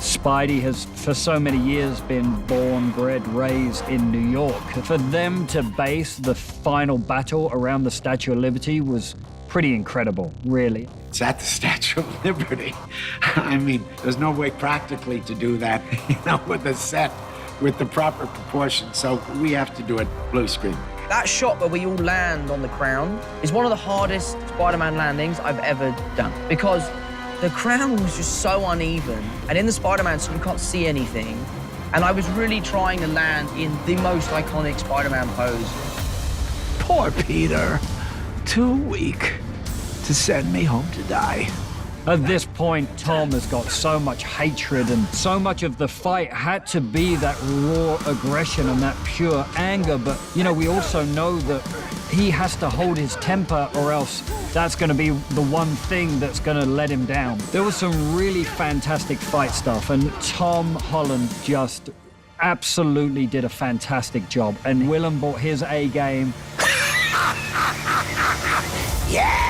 Spidey has, for so many years, been born, bred, raised in New York. For them to base the final battle around the Statue of Liberty was pretty incredible, really. It's at the Statue of Liberty. I mean, there's no way practically to do that, with the set, with the proper proportions. So we have to do it blue screen. That shot where we all land on the crown is one of the hardest Spider-Man landings I've ever done, because the crown was just so uneven, and in the Spider-Man suit you can't see anything, and I was really trying to land in the most iconic Spider-Man pose. Poor Peter, too weak to send me home to die. At this point, Tom has got so much hatred, and so much of the fight had to be that raw aggression and that pure anger. But, we also know that he has to hold his temper, or else that's going to be the one thing that's going to let him down. There was some really fantastic fight stuff, and Tom Holland just absolutely did a fantastic job. And Willem brought his A game. Yeah!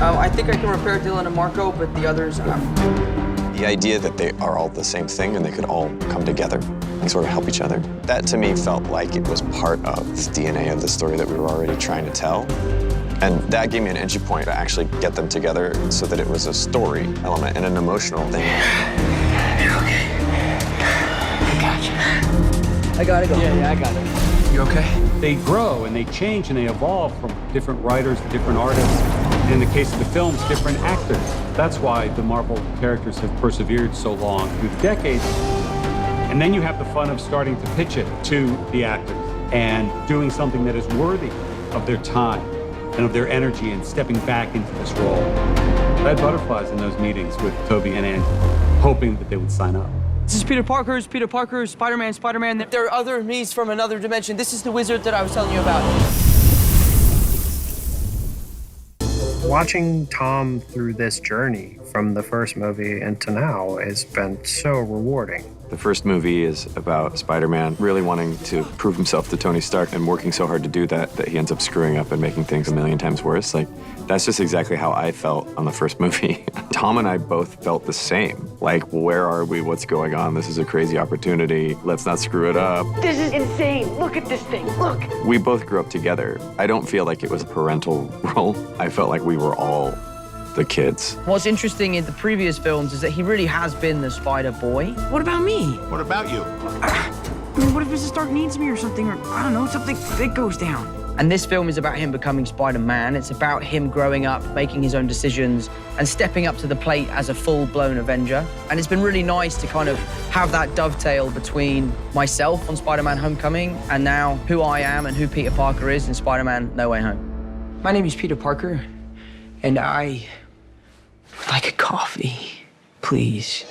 I think I can repair Dylan and Marco, but the others, The idea that they are all the same thing and they could all come together and sort of help each other, that to me felt like it was part of the DNA of the story that we were already trying to tell. And that gave me an entry point to actually get them together so that it was a story element and an emotional thing. You're okay. I got you. I gotta go. Yeah, I got it. You okay? They grow and they change and they evolve from different writers to different artists. And in the case of the films, different actors. That's why the Marvel characters have persevered so long through the decades. And then you have the fun of starting to pitch it to the actors and doing something that is worthy of their time and of their energy and stepping back into this role. I had butterflies in those meetings with Toby and Andy, hoping that they would sign up. This is Peter Parker, Spider-Man, Spider-Man. There are other me's from another dimension. This is the wizard that I was telling you about. Watching Tom through this journey from the first movie into now has been so rewarding. The first movie is about Spider-Man really wanting to prove himself to Tony Stark and working so hard to do that he ends up screwing up and making things a million times worse. Like, that's just exactly how I felt on the first movie. Tom and I both felt the same. Like, where are we? What's going on? This is a crazy opportunity. Let's not screw it up. This is insane. Look at this thing. Look. We both grew up together. I don't feel like it was a parental role. I felt like we were all the kids. What's interesting in the previous films is that he really has been the Spider Boy. What about me? What about you? I mean, what if Mrs. Stark needs me or something, or I don't know, something big goes down? And this film is about him becoming Spider-Man. It's about him growing up, making his own decisions, and stepping up to the plate as a full-blown Avenger. And it's been really nice to kind of have that dovetail between myself on Spider-Man Homecoming and now who I am and who Peter Parker is in Spider-Man No Way Home. My name is Peter Parker, and I would like a coffee, please.